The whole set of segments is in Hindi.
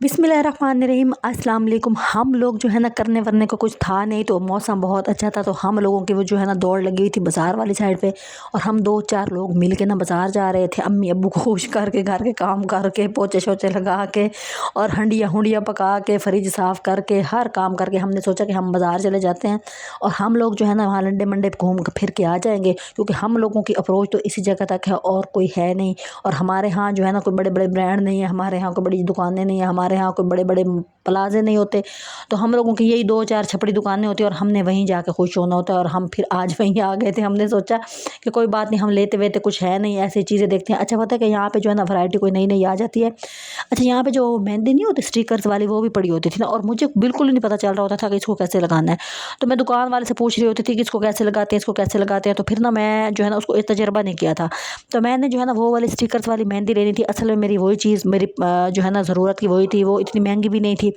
बिस्मिल्लाहिर्रहमानिर्रहीम अस्सलाम वालेकुम। हम लोग जो है ना करने वरने को कुछ था नहीं, तो मौसम बहुत अच्छा था, तो हम लोगों की वो जो है ना दौड़ लगी हुई थी बाज़ार वाली साइड पे। और हम 2-4 लोग मिल के ना बाज़ार जा रहे थे, अम्मी अब्बू को खुश करके, घर के काम करके, पोछे शोचे लगा के और हंडिया हुंडिया पका के, फ्रिज साफ़ करके, हर काम करके हमने सोचा कि हम बाज़ार चले जाते हैं और हम लोग जो है ना वहाँ लंडे मंडे घूम फिर के आ जाएंगे, क्योंकि हम लोगों की अप्रोच तो इसी जगह तक है और कोई है नहीं। और हमारे यहाँ जो है ना कोई बड़े बड़े ब्रांड नहीं है, हमारे यहाँ कोई बड़ी दुकानें नहीं है, हमारे यहाँ कोई बड़े बड़े प्लाजे नहीं होते। तो हम लोगों की यही 2-4 छपड़ी दुकानें होती है और हमने वहीं जाके खुश होना होता है। और हम फिर आज वहीं आ गए थे, हमने सोचा कि कोई बात नहीं, हम लेते वेते कुछ है नहीं, ऐसी चीज़ें देखते हैं। अच्छा पता है कि यहाँ पे जो है ना वैरायटी कोई नई नई आ जाती है। अच्छा यहाँ पे जो मेहंदी नहीं होती स्टिकर्स वाली, वो भी पड़ी होती थी ना, और मुझे बिल्कुल नहीं पता चल रहा होता था कि इसको कैसे लगाना है। तो मैं दुकान वाले से पूछ रही होती थी कि इसको कैसे लगाते हैं, इसको कैसे लगाते हैं। तो फिर ना मैं जो है ना उसको एक तजर्बा नहीं किया था, तो मैंने जो है ना वो वाली स्टिकर्स वाली मेहंदी लेनी थी। असल में मेरी वही चीज़ मेरी जो है ना ज़रूरत की वही थी, वो इतनी महंगी भी नहीं थी।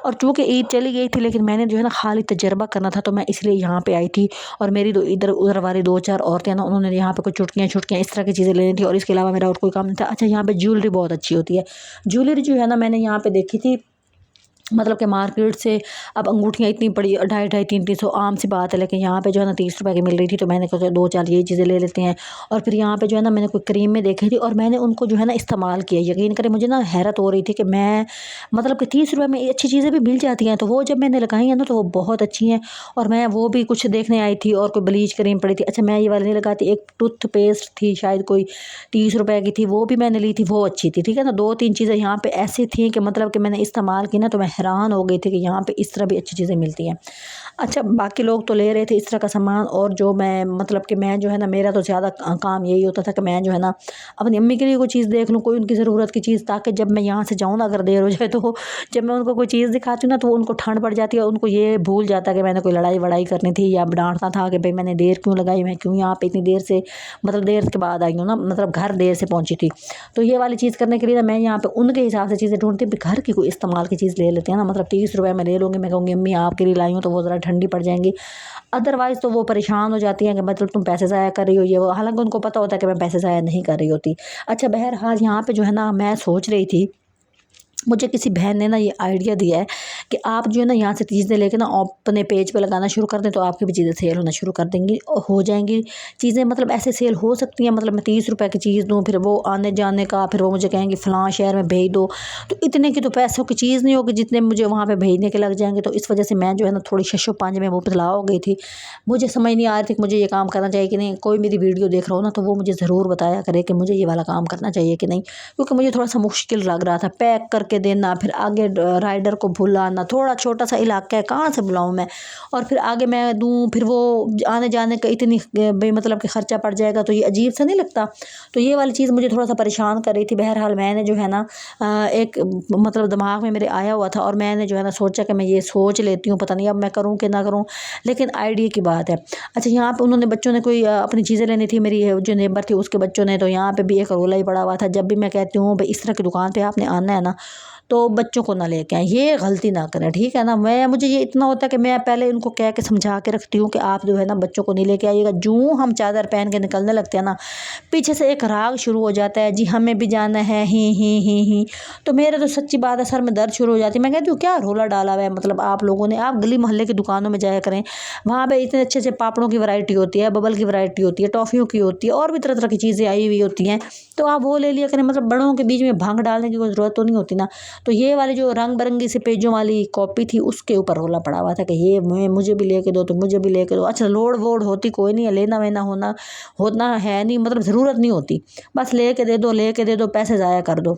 और चूँकि ईद चली गई थी, लेकिन मैंने जो है ना खाली तजर्बा करना था, तो मैं इसलिए यहाँ पे आई थी। और मेरी दो इधर उधर वाली 2-4 औरतें ना, उन्होंने यहाँ पे कुछ चुटकियाँ छुटकियाँ इस तरह की चीज़ें लेनी थी, और इसके अलावा मेरा और कोई काम नहीं था। अच्छा यहाँ पे ज्वेलरी बहुत अच्छी होती है। ज्वेलरी जो है ना मैंने यहाँ पे देखी थी, मतलब कि मार्केट से अब अंगूठियाँ इतनी पड़ी 250-250-300 आम सी बात है, लेकिन यहाँ पे जो है ना 30 रुपए की मिल रही थी, तो मैंने कहा 2-4 ये चीज़ें ले लेते हैं। और फिर यहाँ पे जो है ना मैंने कोई क्रीम में देखी थी और मैंने उनको जो है ना इस्तेमाल किया। यकीन करें मुझे ना हैरत हो रही थी कि मैं मतलब कि 30 रुपए में ये अच्छी चीज़ें भी मिल जाती हैं, तो वो जब मैंने लगाई हैं ना तो वो बहुत अच्छी हैं। और मैं वो भी कुछ देखने आई थी और कोई ब्लीच क्रीम पड़ी थी। अच्छा मैं ये वाली नहीं लगाती, एक टूथपेस्ट थी शायद कोई 30 रुपए की थी, वो भी मैंने ली थी, वो अच्छी थी। ठीक है ना, 2-3 चीज़ें यहाँ पे ऐसी थी कि मतलब कि मैंने इस्तेमाल की ना, तो मैं हैरान हो गई थी कि यहाँ पे इस तरह भी अच्छी चीज़ें मिलती हैं। अच्छा बाकी लोग तो ले रहे थे इस तरह का सामान, और जो मैं मतलब कि मैं जो है ना मेरा तो ज़्यादा काम यही होता था कि मैं जो है ना अपनी अम्मी के लिए कोई चीज़ देख लूँ, कोई उनकी ज़रूरत की चीज़, ताकि जब मैं यहाँ से जाऊँ ना अगर देर हो जाए, तो जब मैं उनको कोई चीज़ दिखाती हूँ ना तो उनको ठंड पड़ जाती है, उनको ये भूल जाता है कि मैंने कोई लड़ाई वड़ाई करनी थी या डांटना था कि भाई मैंने देर क्यों लगाई, मैं क्यों यहाँ पे इतनी देर से मतलब देर के बाद आई हूँ ना, मतलब घर देर से पहुँची थी। तो ये वाली चीज़ करने के लिए ना मैं यहाँ पे उनके हिसाब से चीज़ें ढूंढती हूँ। घर की कोई इस्तेमाल की चीज़ ले लेते हैं ना, मतलब 30 रुपए में ले लूँगी, मैं कहूँगी अम्मी आपके लिए लाई हूँ, तो वो ज़रा ठंडी पड़ जाएंगी। अदरवाइज़ तो वो परेशान हो जाती हैं कि मतलब तुम पैसे ज़ाया कर रही हो ये वो, हालांकि उनको पता होता है कि मैं पैसे ज़ाया नहीं कर रही होती। अच्छा बहरहाल यहाँ पे जो है ना मैं सोच रही थी, मुझे किसी बहन ने ना ये आइडिया दिया है कि आप जो है ना यहाँ से चीज़ें लेके ना अपने पेज पे लगाना शुरू कर दें, तो आपकी भी चीज़ें सेल होना शुरू कर देंगी हो जाएंगी चीज़ें, मतलब ऐसे सेल हो सकती हैं। मतलब मैं 30 रुपए की चीज़ दूँ, फिर वो आने जाने का, फिर वो मुझे कहेंगे फ़लाँ शहर में भेज दो, तो इतने की तो पैसों की चीज़ नहीं होगी जितने मुझे वहाँ पे भेजने के लग जाएंगे। तो इस वजह से मैं जो है ना थोड़ी शशो पांच में मुबतला हो गई थी। मुझे समझ नहीं आ रही थी कि मुझे ये काम करना चाहिए कि नहीं। कोई मेरी वीडियो देख रहा हो ना, तो वो मुझे ज़रूर बताया करे कि मुझे ये वाला काम करना चाहिए कि नहीं, क्योंकि मुझे थोड़ा सा मुश्किल लग रहा था पैक करके देना, फिर आगे राइडर को बुलाना, थोड़ा छोटा सा इलाका है, कहाँ से बुलाऊं मैं, और फिर आगे मैं दूं, फिर वो आने जाने का इतनी भाई मतलब कि खर्चा पड़ जाएगा, तो ये अजीब सा नहीं लगता। तो ये वाली चीज़ मुझे थोड़ा सा परेशान कर रही थी। बहरहाल मैंने जो है ना एक मतलब दिमाग में मेरे आया हुआ था, और मैंने जो है ना सोचा कि मैं ये सोच लेती हूँ, पता नहीं अब मैं करूँ कि ना करूँ, लेकिन आइडिया की बात है। अच्छा यहाँ पे उन्होंने बच्चों ने कोई अपनी चीज़ें लेनी थी, मेरी जो नेबर थी उसके बच्चों ने, तो यहाँ पे भी एक रोला ही पड़ा हुआ था। जब भी मैं कहती हूँ भाई इस तरह की दुकान पे आपने आना है ना, तो बच्चों को ना लेके आए, ये गलती ना करें, ठीक है ना। मुझे ये इतना होता है कि मैं पहले उनको कह के समझा के रखती हूँ कि आप जो है ना बच्चों को नहीं लेके आइएगा। जो हम चादर पहन के निकलने लगते हैं ना, पीछे से एक राग शुरू हो जाता है, जी हमें भी जाना है, ही। तो मेरे तो सच्ची बात है सर में दर्द शुरू हो जाती है। मैं कहती हूँ क्या रोला डाला हुआ है, मतलब आप लोगों ने, आप गली मोहल्ले की दुकानों में जाया करें, वहाँ पे इतने अच्छे अच्छे पापड़ों की वैरायटी होती है, बबल की वैरायटी होती है, टॉफ़ियों की होती है, और भी तरह तरह की चीज़ें आई हुई होती हैं, तो आप वो ले लिया करें। मतलब बड़ों के बीच में भांग डालने की कोई ज़रूरत तो नहीं होती ना। तो ये वाली जो रंग बिरंगी से पेजों वाली कॉपी थी, उसके ऊपर रोला पड़ा हुआ था कि ये मुझे भी लेके दो, तो मुझे भी लेके दो। अच्छा लोड वोड होती कोई नहीं है, लेना वेना होना है नहीं, मतलब ज़रूरत नहीं होती, बस लेके दे दो, पैसे ज़ाया कर दो।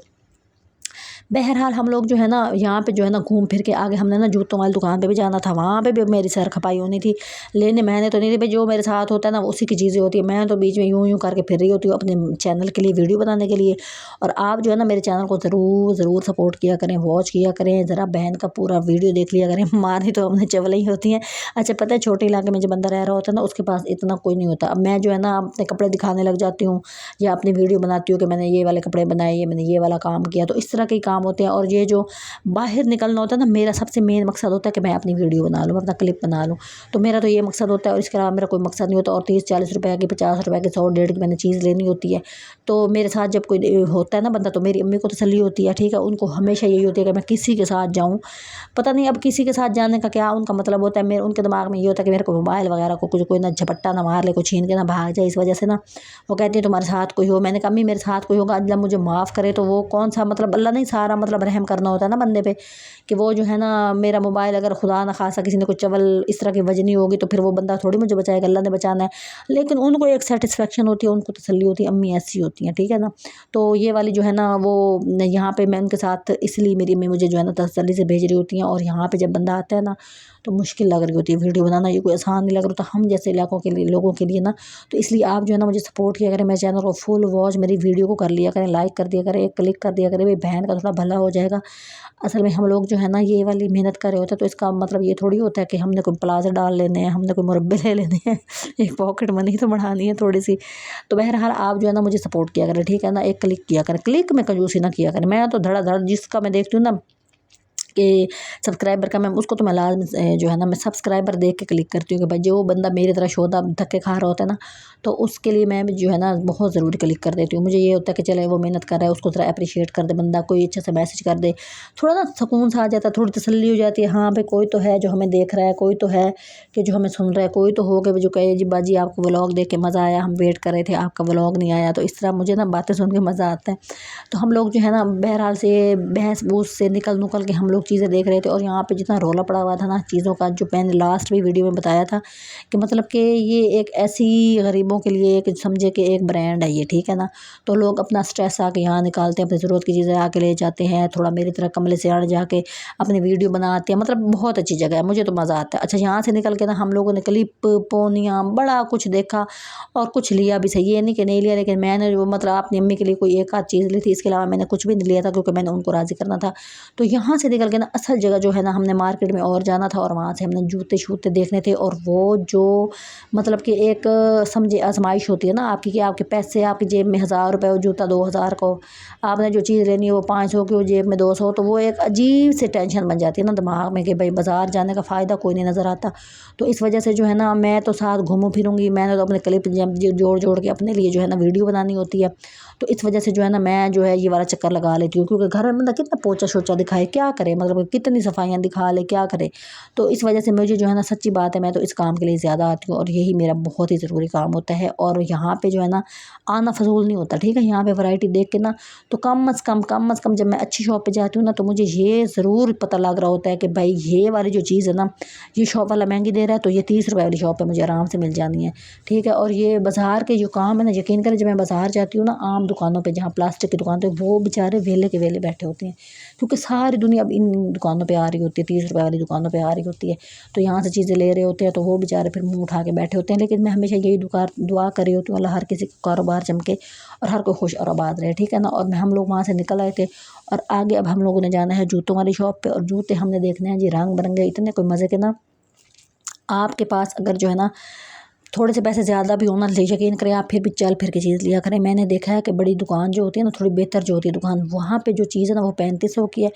बहरहाल हम लोग जो है ना यहाँ पे जो है ना घूम फिर के आगे, हमने ना जूतों वाली दुकान पे भी जाना था, वहाँ पे भी मेरी सर खपाई होनी थी। लेने मैंने तो नहीं थी भाई, जो मेरे साथ होता है ना उसी की चीज़ें होती है। मैं तो बीच में यूं करके फिर रही होती हूँ अपने चैनल के लिए वीडियो बनाने के लिए। और आप जो है ना मेरे चैनल को ज़रूर सपोर्ट किया करें, वॉच किया करें, ज़रा बहन का पूरा वीडियो देख लिया करें। हमारी तो हमने चवल ही होती हैं। अच्छा पता है छोटे इलाके में जब बंदा रह रहा होता है ना, उसके पास इतना कोई नहीं होता। अब मैं जो है ना अपने कपड़े दिखाने लग जाती हूँ या अपनी वीडियो बनाती हूँ कि मैंने ये वाले कपड़े बनाए, ये मैंने ये वाला काम किया, तो इस तरह के काम काम होते हैं। और ये जो बाहर निकलना होता है ना, मेरा सबसे मेन मकसद होता है कि मैं अपनी वीडियो बना लूँ, अपना क्लिप बना लूँ। तो मेरा तो ये मकसद होता है और इसके अलावा मेरा कोई मकसद नहीं होता। और 30-40 रुपए की, 50 रुपए की, 100-150 की मैंने चीज़ लेनी होती है। तो मेरे साथ जब कोई होता है ना बंदा, तो मेरी अम्मी को तसल्ली होती है, ठीक है। उनको हमेशा यही होती है कि मैं किसी के साथ जाऊँ। पता नहीं अब किसी के साथ जाने का क्या उनका मतलब होता है। मेरे उनके दिमाग में ये होता है कि मेरे को मोबाइल वगैरह को कुछ कोई ना झपट्टा ना मार ले, कोई छीन के ना भाग जाए। इस वजह से ना वो कहती है तुम्हारे साथ कोई हो। मैंने कहा अम्मी मेरे साथ कोई होगा, अल्लाह मुझे माफ़ करे तो वो कौन सा मतलब, अल्लाह नहीं सारा मतलब रहम करना होता है ना बंदे पे, कि वो जो है ना मेरा मोबाइल अगर खुदा ना खासा किसी ने कुछ चवल इस तरह की वजनी होगी तो फिर वो बंदा थोड़ी मुझे बचाएगा, अल्लाह ने बचाना है। लेकिन उनको एक सेटिस्फेक्शन होती है, उनको तसल्ली होती है, अम्मी ऐसी होती हैं, ठीक है ना। तो ये वाली जो है ना वो यहाँ पे मैं उनके साथ, इसलिए मेरी अम्मी मुझे जो है ना तसल्ली से भेज रही होती हैं। और यहाँ पे जब बंदा आता है ना तो मुश्किल लग रही होती है वीडियो बनाना, ये कोई आसान नहीं लग रहा था हम जैसे इलाकों के लिए, लोगों के लिए ना। तो इसलिए आप जो है ना मुझे सपोर्ट किया करें, मेरे चैनल को फुल वॉच मेरी वीडियो को कर लिया करें, लाइक कर दिया करें, एक क्लिक कर दिया करें, मेरी बहन का थोड़ा भला हो जाएगा। असल में हम लोग जो है ना ये वाली मेहनत कर रहे होते हैं, तो इसका मतलब ये थोड़ी होता है कि हमने कोई प्लाजो डाल लेने हैं, हमने कोई मुरब्बे ले लेने हैं एक पॉकेट मनी तो बढ़ानी है थोड़ी सी। तो बहरहाल आप जो है ना मुझे सपोर्ट किया करें, ठीक है ना। एक क्लिक किया करें, क्लिक में कंजूसी ना किया करें। मैं तो धड़ाधड़ जिसका मैं देखती हूँ ना कि सब्सक्राइबर का, मैं उसको तो मैं लाजमी जो है ना मैं सब्सक्राइबर देख के क्लिक करती हूँ कि भाई जो बंदा मेरी तरह शोधा धक्के खा रहा होता है ना, तो उसके लिए मैं भी जो है ना बहुत ज़रूरी क्लिक कर देती हूँ। मुझे ये होता है कि चले वो मेहनत कर रहा है, उसको ज़रा अप्रिशिएट कर दे बंदा, कोई अच्छा सा मैसेज कर दे, थोड़ा ना सुकून सा आ जाता है, थोड़ी तसल्ली हो जाती है। हाँ भाई कोई तो है जो हमें देख रहा है, कोई तो है कि जो हमें सुन रहा है, कोई तो हो के जो कहे जी बाजी आपको व्लॉग देख के मज़ा आया, हम वेट कर रहे थे आपका व्लॉग नहीं आया। तो इस तरह मुझे ना बातें सुन के मज़ा आता है। तो हम लोग जो है ना बहरहाल से बहस बूस से निकल के हम लोग चीज़ें देख रहे थे। और यहाँ पे जितना रौला पड़ा हुआ था ना चीज़ों का, जो मैंने लास्ट भी वीडियो में बताया था कि मतलब कि ये एक ऐसी गरीबों के लिए एक समझे कि एक ब्रांड है ये, ठीक है ना। तो लोग अपना स्ट्रेस आके यहाँ निकालते हैं, अपनी ज़रूरत की चीज़ें आके ले जाते हैं, थोड़ा मेरी तरह कमरे से आड़ जाके अपनी वीडियो बनाते हैं। मतलब बहुत अच्छी जगह है, मुझे तो मज़ा आता है। अच्छा यहाँ से निकल के ना हम लोगों ने क्लिप, पोनियाँ, बड़ा कुछ देखा और कुछ लिया भी सही, ये नहीं कि नहीं लिया, लेकिन मैंने जो मतलब अपनी अम्मी के लिए कोई एक आध चीज़ ली थी, इसके अलावा मैंने कुछ भी नहीं लिया था क्योंकि मैंने उनको राज़ी करना था। तो यहाँ से निकल के ना असल जगह जो है ना हमने मार्केट में और जाना था, और वहाँ से हमने जूते शूते देखने थे। और वो जो मतलब कि एक समझे आजमाइश होती है ना आपकी, कि आपके पैसे आपकी जेब में 1000 रुपये हो, जूता 2000 को, आपने जो चीज़ लेनी है वो 500 की हो, जेब में 200, तो वो एक अजीब सी टेंशन बन जाती है ना दिमाग में कि भाई बाज़ार जाने का फ़ायदा कोई नहीं नज़र आता। तो इस वजह से जो है ना मैं तो साथ घूमूँ फिरूँगी, मैंने तो अपने क्लिप जोड़ जोड़ के अपने लिए जो है ना वीडियो बनानी होती है। तो इस वजह से जो है ना मैं जो है ये वाला चक्कर लगा लेती हूँ, क्योंकि घर में बंदा कितना पोचा शोचा दिखाए, क्या करे, मतलब कितनी सफाइयाँ दिखा ले, क्या करे। तो इस वजह से मुझे जो है ना सच्ची बात है, मैं तो इस काम के लिए ज़्यादा आती हूँ और यही मेरा बहुत ही ज़रूरी काम होता है। और यहाँ पे जो है ना आना फजूल नहीं होता, ठीक है। यहाँ पे वैरायटी देख के ना तो कम अज़ कम जब मैं अच्छी शॉप पे जाती हूँ ना, तो मुझे ये ज़रूर पता लग रहा होता है कि भाई ये वाली जो चीज़ है ना, ये शॉप वाला महंगी दे रहा है, तो ये 30 रुपये वाली शॉप पे मुझे आराम से मिल जानी है, ठीक है। और ये बाज़ार के जो काम है ना, यकीन करें जब मैं बाज़ार जाती हूँ ना आम दुकानों पे, जहाँ प्लास्टिक की दुकान पे, वो बेचारे वेले के वेले बैठे होते हैं, क्योंकि सारी दुनिया अब इन दुकानों पे आ रही होती है, 30 रुपये वाली दुकानों पे आ रही होती है। तो यहाँ से चीज़ें ले रहे होते हैं, तो वो बेचारे फिर मुँह उठा के बैठे होते हैं। लेकिन मैं हमेशा यही दुआ कर रही होती हूँ, अल्लाह हर किसी का कारोबार चमके और हर कोई खुश और आबाद रहे, ठीक है ना। और हम लोग वहाँ से निकल आए थे और आगे अब हम लोगों ने जाना है जूतों वाली शॉप पे, और जूते हमने देखने हैं जी रंग बिरंगे, इतने कोई मज़े के ना। आपके पास अगर जो है ना थोड़े से पैसे ज़्यादा भी होना, यकीन करें आप फिर भी चल फिर के चीज़ लिया करें। मैंने देखा है कि बड़ी दुकान जो होती है ना, थोड़ी बेहतर जो होती है दुकान, वहाँ पे जो चीज़ है ना वो 3500 की है।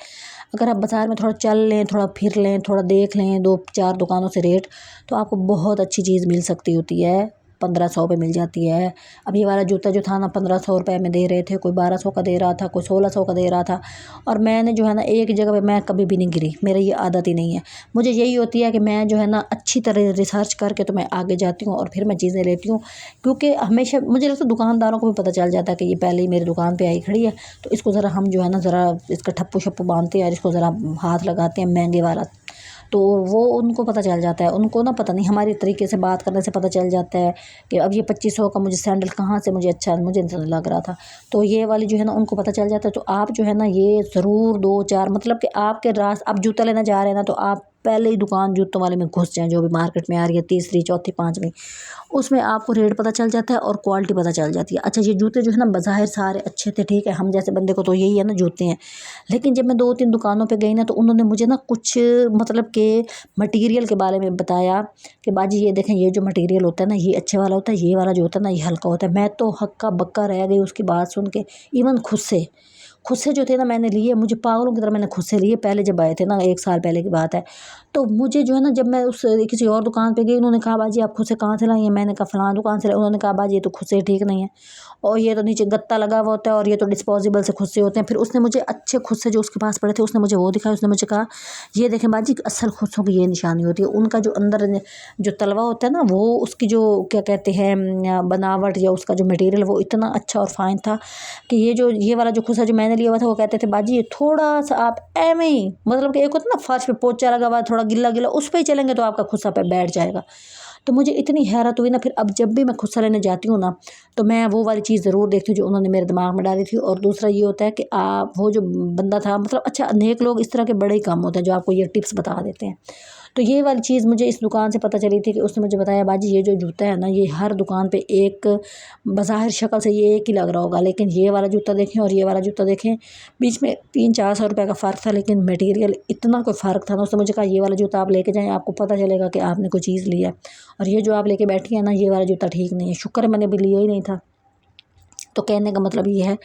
अगर आप बाज़ार में थोड़ा चल लें, थोड़ा फिर लें, थोड़ा देख लें 2-4 दुकानों से रेट, तो आपको बहुत अच्छी चीज़ मिल सकती होती है, 1500 पे मिल जाती है। अब ये वाला जूता जो था ना 1500 रुपये में दे रहे थे, कोई 1200 का दे रहा था, कोई 1600 का दे रहा था। और मैंने जो है ना एक जगह पे मैं कभी भी नहीं गिरी, मेरी ये आदत ही नहीं है। मुझे यही होती है कि मैं जो है ना अच्छी तरह रिसर्च करके तो मैं आगे जाती हूँ और फिर मैं चीज़ें लेती हूँ, क्योंकि हमेशा मुझे लगता है दुकानदारों को भी पता चल जाता है कि ये पहले ही मेरी दुकान पे आई खड़ी है, तो इसको ज़रा हम जो है ना ज़रा इसका ठप्पू शप्पू बांधते हैं और इसको ज़रा हाथ लगाते हैं महंगे वाला। तो वो उनको पता चल जाता है, उनको ना पता नहीं हमारे तरीके से बात करने से पता चल जाता है कि अब ये 2500 का मुझे सैंडल कहाँ से मुझे अच्छा मुझे नहीं लग रहा था, तो ये वाली जो है ना उनको पता चल जाता है। तो आप जो है ना ये ज़रूर 2-4 मतलब कि आपके आप जूता लेना जा रहे हैं ना, तो आप पहले ही दुकान जूतों वाले में घुस जाएँ, जो भी मार्केट में आ रही है, तीसरी चौथी पाँचवीं, उसमें आपको रेट पता चल जाता है और क्वालिटी पता चल जाती है। अच्छा ये जूते जो है ना बज़ाहिर सारे अच्छे थे, ठीक है, हम जैसे बंदे को तो यही है ना जूते हैं। लेकिन जब मैं 2-3 दुकानों पे गई ना, तो उन्होंने मुझे ना कुछ मतलब के मटीरियल के बारे में बताया कि बाजी ये देखें, ये जो मटीरियल होता है ना ये अच्छे वाला होता है, ये वाला जो होता है ना ये हल्का होता है। मैं तो हक्का बक्का रह गई उसकी बात सुन के, इवन खुद से जो थे ना मैंने लिए, मुझे पागलों की तरह मैंने खुद से लिए। पहले जब आए थे ना, 1 साल पहले की बात है, तो मुझे जो है ना, जब मैं उस किसी और दुकान पे गई, उन्होंने कहा बाजी आप खुद से कहाँ से लाई हैं? मैंने कहा फलां दुकान से लाई। उन्होंने कहा बाजी ये तो खुद से ठीक नहीं है, और ये तो नीचे गत्ता लगा हुआ होता है, और ये तो डिस्पोजेबल से खुद से होते हैं। फिर उसने मुझे अच्छे खुद से जो उसके पास पड़े थे, उसने मुझे वो दिखाया। उसने मुझे कहा ये देखें बाजी, असल खुदसों की ये निशानी होती है, उनका जो अंदर जो तलवा होता है ना, वो उसकी जो क्या कहते हैं बनावट या उसका जो मटेरियल, वो इतना अच्छा और फाइन था कि ये वाला जो खुसा जो मैंने लिया हुआ था, वो कहते थे बाजी ये थोड़ा सा आप एवं ही, मतलब कि एक होता ना फर्श पे पोचा लगा हुआ थोड़ा गिल्ला गिल्ला, उस पर ही चलेंगे तो आपका खुसा पे बैठ जाएगा। तो मुझे इतनी हैरत हुई ना, फिर अब जब भी मैं खुस्सा लेने जाती हूँ ना, तो मैं वो वाली चीज़ ज़रूर देखती हूँ जो उन्होंने मेरे दिमाग में डाली थी। और दूसरा ये होता है कि आप वो जो बंदा था, मतलब अच्छा नेक लोग इस तरह के बड़े ही कम होते हैं जो आपको ये टिप्स बता देते हैं। तो ये वाली चीज़ मुझे इस दुकान से पता चली थी कि उसने मुझे बताया बाजी ये जो जूता है ना, ये हर दुकान पे एक बज़ाहिर शक्ल से ये एक ही लग रहा होगा, लेकिन ये वाला जूता देखें और ये वाला जूता देखें, बीच में 300-400 रुपये का फ़र्क था, लेकिन मटेरियल इतना कोई फ़र्क था ना। उसने मुझे कहा ये वाला जूता आप लेके जाएँ, आपको पता चलेगा कि आपने कोई चीज़ ली है, और ये जो आप लेके बैठी हैं ना, ये वाला जूता ठीक नहीं है। शुक्र है मैंने भी लिया ही नहीं था। तो कहने का मतलब ये है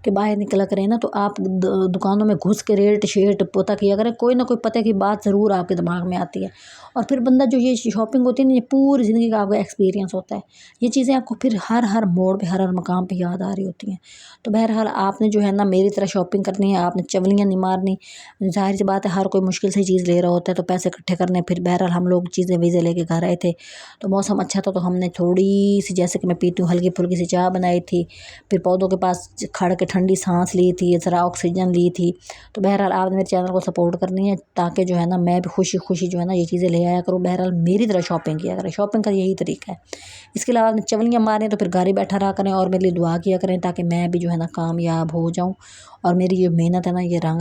कि बाहर निकला करें ना, तो आप दुकानों में घुस के रेट शेट पता किया करें, कोई ना कोई पते की बात ज़रूर आपके दिमाग में आती है। और फिर बंदा जो ये शॉपिंग होती है ना, ये पूरी ज़िंदगी का आपका एक्सपीरियंस होता है। ये चीज़ें आपको फिर हर मोड़ पे हर मकाम पे याद आ रही होती हैं। तो बहरहाल आपने जो है ना मेरी तरह शॉपिंग करनी है, आपने चवलियाँ नहीं मारनी। ज़ाहिर सी बात है, हर कोई मुश्किल से चीज़ ले रहा होता है, तो पैसे इकट्ठे करने। फिर बहरहाल हम लोग चीज़ें वीज़े लेके घर आए थे, तो मौसम अच्छा था, तो हमने थोड़ी सी, जैसे कि मैं पीती हूँ, हल्की फुल्की सी चाय बनाई थी, फिर पौधों के पास खड़ के ठंडी सांस ली थी, ज़रा ऑक्सीजन ली थी। तो बहरहाल आपने मेरे चैनल को सपोर्ट करनी है, ताकि जो है ना मैं भी खुशी खुशी जो है ना ये चीज़ें ले आया करूँ। बहरहाल मेरी तरह शॉपिंग किया करें, शॉपिंग का यही तरीका है। इसके अलावा आपने चवलियाँ मारें तो फिर घर ही बैठा रहा करें और मेरे लिए दुआ किया करें, ताकि मैं भी जो है ना कामयाब हो जाऊँ और मेरी ये मेहनत है ना ये रंग